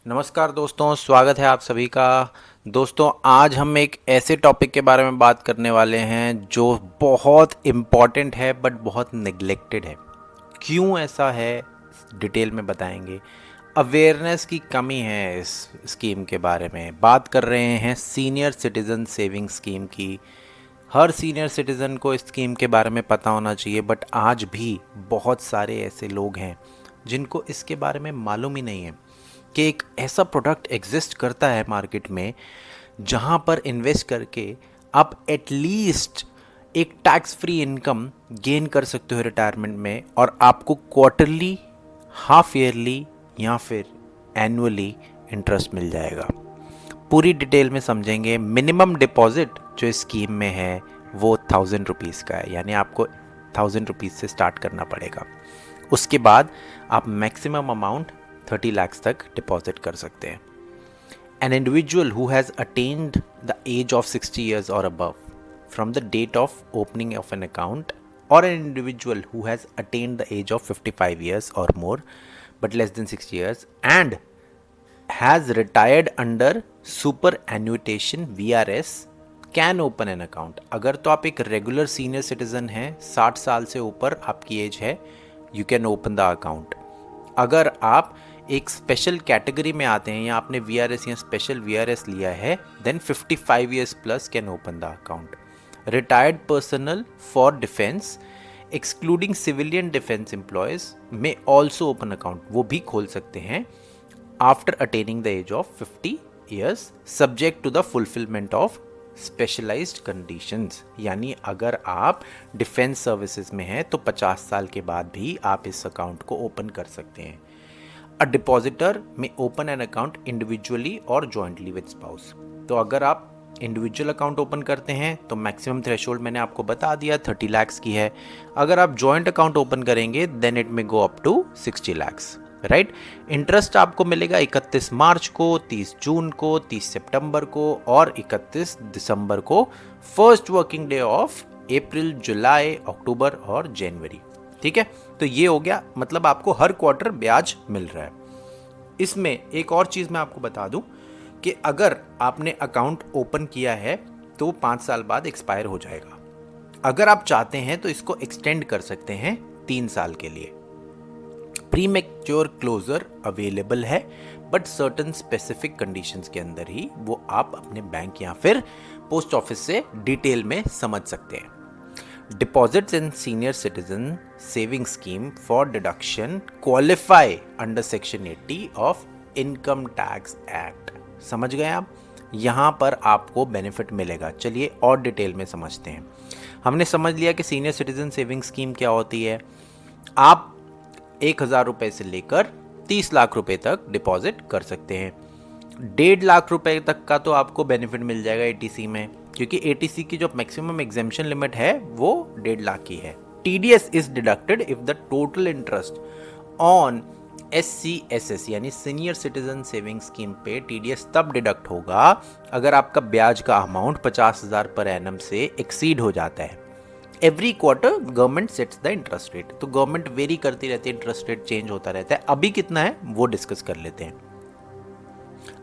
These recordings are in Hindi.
नमस्कार दोस्तों, स्वागत है आप सभी का। दोस्तों, आज हम एक ऐसे टॉपिक के बारे में बात करने वाले हैं जो बहुत इम्पॉर्टेंट है बट बहुत नेग्लेक्टेड है। क्यों ऐसा है, डिटेल में बताएंगे। अवेयरनेस की कमी है इस स्कीम के बारे में। बात कर रहे हैं सीनियर सिटीज़न सेविंग स्कीम की। हर सीनियर सिटीज़न को इस स्कीम के बारे में पता होना चाहिए, बट आज भी बहुत सारे ऐसे लोग हैं जिनको इसके बारे में मालूम ही नहीं है कि एक ऐसा प्रोडक्ट एग्जिस्ट करता है मार्केट में जहां पर इन्वेस्ट करके आप एटलीस्ट एक टैक्स फ्री इनकम गेन कर सकते हो रिटायरमेंट में, और आपको क्वार्टरली, हाफ ईयरली या फिर एनुअली इंटरेस्ट मिल जाएगा। पूरी डिटेल में समझेंगे। मिनिमम डिपॉजिट जो इस स्कीम में है वो 1000 रुपीज़ का है, यानी आपको 1000 रुपीज़ से स्टार्ट करना पड़ेगा। उसके बाद आप मैक्सिमम अमाउंट 30 लाख तक डिपॉजिट कर सकते हैं। An individual who has attained the age of 60 years or above from the date of opening of an account, or an individual who has attained the age of 55 years or more but less than 60 years and has retired under superannuation VRS can open an account। अगर तो आप एक रेगुलर सीनियर सिटीजन हैं, 60 साल से ऊपर आपकी एज है, you can open the account. अगर आप एक स्पेशल कैटेगरी में आते हैं या आपने VRS या स्पेशल VRS लिया है, then 55 years plus can open the account. Retired personal for defence excluding civilian defence employees में ऑल्सो ओपन अकाउंट, वो भी खोल सकते हैं after attaining the age of 50 years subject to the fulfilment of specialised conditions. यानी अगर आप डिफेंस सर्विसेज में हैं तो 50 साल के बाद भी आप इस अकाउंट को ओपन कर सकते हैं। अ डिपॉजिटर में ओपन एन अकाउंट इंडिविजुअली और जॉइंटली विद स्पाउस। तो अगर आप इंडिविजुअल अकाउंट ओपन करते हैं तो मैक्सिमम थ्रेशोल्ड मैंने आपको बता दिया 30 लाख की है। अगर आप जॉइंट अकाउंट ओपन करेंगे देन इट में go up to 60 lakh, right. Interest आपको मिलेगा 31 मार्च को, 30 जून को, 30 सितंबर को और 31 दिसंबर को, first working day of April, July, October और जनवरी। ठीक है, तो ये हो गया, मतलब आपको हर क्वार्टर ब्याज मिल रहा है। इसमें एक और चीज़ मैं आपको बता दूं कि अगर आपने अकाउंट ओपन किया है तो 5 साल बाद एक्सपायर हो जाएगा। अगर आप चाहते हैं तो इसको एक्सटेंड कर सकते हैं 3 साल के लिए। प्री मैच्योर क्लोजर अवेलेबल है, बट सर्टन स्पेसिफिक कंडीशंस के अंदर ही वो आप अपने बैंक या फिर पोस्ट ऑफिस से डिटेल में समझ सकते हैं। Deposits in senior citizen saving scheme for deduction qualify under section 80 of income tax act। समझ गए आप? यहाँ पर आपको बेनिफिट मिलेगा। चलिए और डिटेल में समझते हैं। हमने समझ लिया कि सीनियर सिटीजन सेविंग स्कीम क्या होती है। आप 1000 रुपये से लेकर 30 लाख रुपए तक डिपॉजिट कर सकते हैं। 1.5 लाख रुपए तक का तो आपको बेनिफिट मिल जाएगा ATC में, क्योंकि ATC की जो मैक्सिमम एग्जेम्पशन लिमिट है वो 1.5 लाख की है। TDS is deducted if the total interest on SCSS यानी सीनियर सिटीजन सेविंग स्कीम पे TDS तब डिडक्ट होगा अगर आपका ब्याज का अमाउंट 50,000 पर एनम से एक्सीड हो जाता है। Every quarter government sets the interest rate, तो गवर्नमेंट वेरी करती रहती है, इंटरेस्ट रेट चेंज होता रहता है। अभी कितना है वो डिस्कस कर लेते हैं।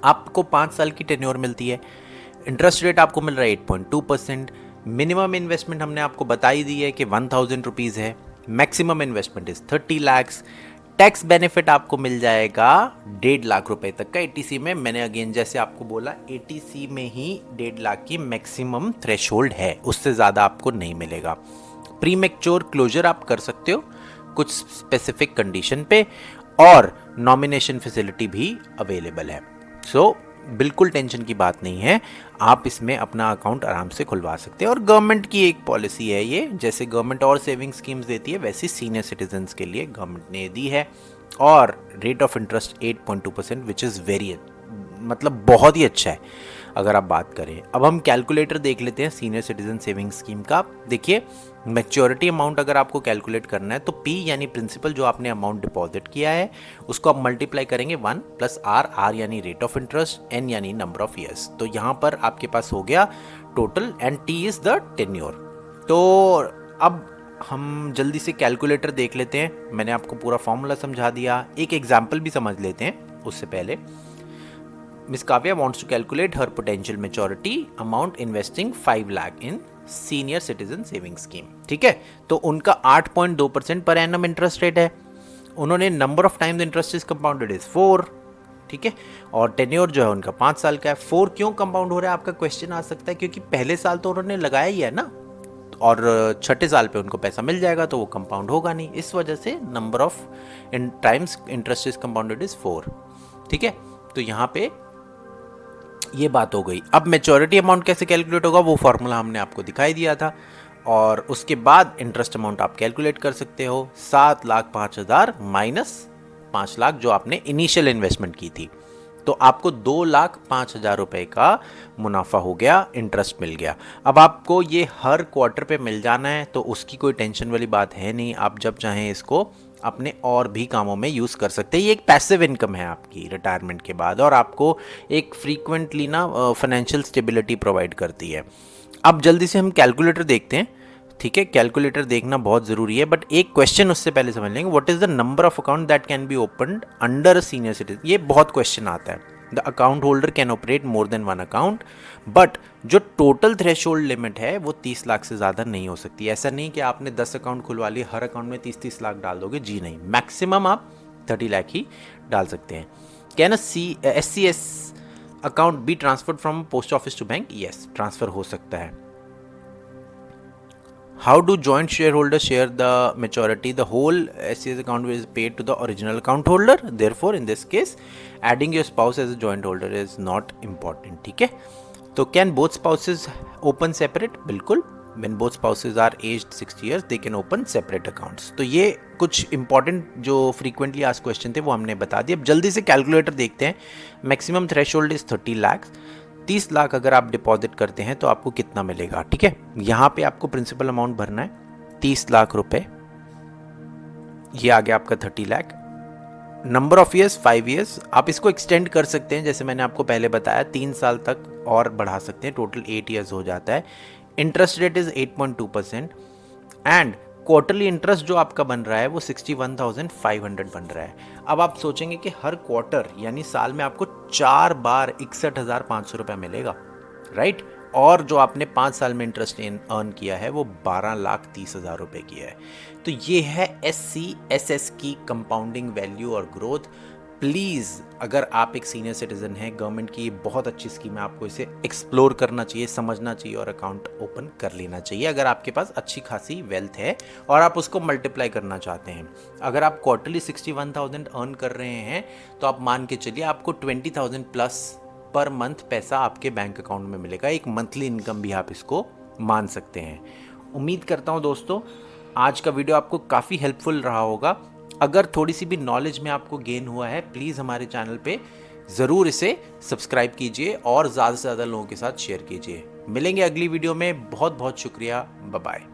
आपको 5 साल की टेन्योर मिलती है, इंटरेस्ट रेट आपको मिल रहा है 8.2%। मिनिमम इन्वेस्टमेंट हमने आपको बताई दी है कि 1000 रुपीज़ है। Maximum investment is 30 lakh. Tax benefit आपको मिल जाएगा 1.5 लाख रुपए तक का ATC में। मैंने अगेन जैसे आपको बोला ATC में ही 1.5 लाख की मैक्सिमम थ्रेशोल्ड है, उससे ज़्यादा आपको नहीं मिलेगा। प्री मैच्योर क्लोजर आप कर सकते हो कुछ स्पेसिफिक कंडीशन पे, और नॉमिनेशन फैसिलिटी भी अवेलेबल है। सो बिल्कुल टेंशन की बात नहीं है, आप इसमें अपना अकाउंट आराम से खुलवा सकते हैं। और गवर्नमेंट की एक पॉलिसी है ये, जैसे गवर्नमेंट और सेविंग स्कीम्स देती है वैसे सीनियर सिटीजन्स के लिए गवर्नमेंट ने दी है। और rate of interest 8.2% which is very, मतलब बहुत ही अच्छा है अगर आप बात करें। अब हम कैलकुलेटर देख लेते हैं सीनियर सिटीजन सेविंग स्कीम का। देखिए, मैच्योरिटी अमाउंट अगर आपको कैलकुलेट करना है तो P यानी प्रिंसिपल जो आपने अमाउंट डिपॉजिट किया है उसको आप मल्टीप्लाई करेंगे 1 + R यानी रेट ऑफ इंटरेस्ट, N यानी नंबर ऑफ ईयर्स। तो यहाँ पर आपके पास हो गया total, and T is the tenure. तो अब हम जल्दी से कैलकुलेटर देख लेते हैं। मैंने आपको पूरा फॉर्मूला समझा दिया, एक एग्जाम्पल भी समझ लेते हैं उससे पहले। Miss Kavya wants to calculate her potential maturity amount investing 5 lakh in senior citizen saving scheme. ठीक है, तो उनका 8.2% पर एनम इंटरेस्ट रेट है। उन्होंने number of times interest is compounded is 4। ठीक है, और टेन्योर जो है उनका 5 साल का है। 4 क्यों कंपाउंड हो रहा है, आपका क्वेश्चन आ सकता है, क्योंकि पहले साल तो उन्होंने लगाया ही है ना, और छठे साल पे उनको पैसा मिल जाएगा, तो वो कंपाउंड होगा नहीं, इस वजह से number of times interest is compounded is 4। ठीक है, तो यहाँ पे ये बात हो गई। अब मैच्योरिटी अमाउंट कैसे कैलकुलेट होगा, वो फॉर्मूला हमने आपको दिखाई दिया था, और उसके बाद इंटरेस्ट अमाउंट आप कैलकुलेट कर सकते हो। 7,05,000 माइनस 5 लाख जो आपने इनिशियल इन्वेस्टमेंट की थी, तो आपको 2,05,000 रुपए का मुनाफा हो गया, इंटरेस्ट मिल गया। अब आपको ये हर क्वार्टर पे मिल जाना है, तो उसकी कोई टेंशन वाली बात है नहीं। आप जब चाहें इसको अपने और भी कामों में यूज़ कर सकते हैं। ये एक पैसिव इनकम है आपकी रिटायरमेंट के बाद, और आपको एक फ्रीक्वेंटली ना फाइनेंशियल स्टेबिलिटी प्रोवाइड करती है। अब जल्दी से हम कैलकुलेटर देखते हैं। ठीक है, कैलकुलेटर देखना बहुत ज़रूरी है, बट एक क्वेश्चन उससे पहले समझ लेंगे। What is the number of account that can be opened under a senior citizen. ये बहुत क्वेश्चन आता है। The account holder can operate more than 1 account, but जो टोटल थ्रेशोल्ड लिमिट है वो 30 लाख से ज़्यादा नहीं हो सकती। ऐसा नहीं कि आपने 10 अकाउंट खुलवा लिए, हर अकाउंट में 30-30 लाख डाल दोगे, जी नहीं, मैक्सिमम आप 30 लाख ही डाल सकते हैं। Can SCS account be transferred from post office to bank? Yes, transfer हो सकता है। How do joint shareholders share the maturity? The whole SCS account is paid to the original account holder. Therefore, in this case, adding your spouse as a joint holder is not important. ठीक है, तो can both spouses open separate? बिल्कुल, when both spouses are aged 60 years, they can open separate accounts. तो ये कुछ important जो frequently asked question थे वो हमने बता दिए। अब जल्दी से कैलकुलेटर देखते हैं। Maximum threshold is 30 lakh. 30 lakh अगर आप डिपॉजिट करते हैं तो आपको कितना मिलेगा? ठीक है, यहाँ पे आपको प्रिंसिपल अमाउंट भरना है 30 लाख रुपए। ये आ गया आपका 30 lakh. Number of years 5 years. आप इसको एक्सटेंड कर सकते हैं, जैसे मैंने आपको पहले बताया 3 साल तक और बढ़ा सकते हैं, टोटल 8 ईयर्स हो जाता है। Interest rate is 8.2% and quarterly interest जो आपका बन रहा है वो 61,500 बन रहा है। अब आप सोचेंगे कि हर क्वार्टर यानी साल में आपको 4 बार 61,500 रुपये मिलेगा, राइट? और जो आपने 5 साल में इंटरेस्ट अर्न किया है वो 12,30,000 रुपये किया है। तो ये है SCSS की कंपाउंडिंग वैल्यू और ग्रोथ। प्लीज़, अगर आप एक सीनियर सिटीजन हैं, गवर्नमेंट की ये बहुत अच्छी स्कीम है, आपको इसे एक्सप्लोर करना चाहिए, समझना चाहिए और अकाउंट ओपन कर लेना चाहिए अगर आपके पास अच्छी खासी वेल्थ है और आप उसको मल्टीप्लाई करना चाहते हैं। अगर आप क्वार्टरली 61,000 अर्न कर रहे हैं तो आप मान के चलिए आपको 20,000 प्लस पर मंथ पैसा आपके बैंक अकाउंट में मिलेगा। एक मंथली इनकम भी आप इसको मान सकते हैं। उम्मीद करता हूँ दोस्तों आज का वीडियो आपको काफ़ी हेल्पफुल रहा होगा। अगर थोड़ी सी भी नॉलेज में आपको गेन हुआ है, प्लीज़ हमारे चैनल पे ज़रूर इसे सब्सक्राइब कीजिए और ज़्यादा से ज़्यादा लोगों के साथ शेयर कीजिए। मिलेंगे अगली वीडियो में। बहुत बहुत शुक्रिया। Bye bye.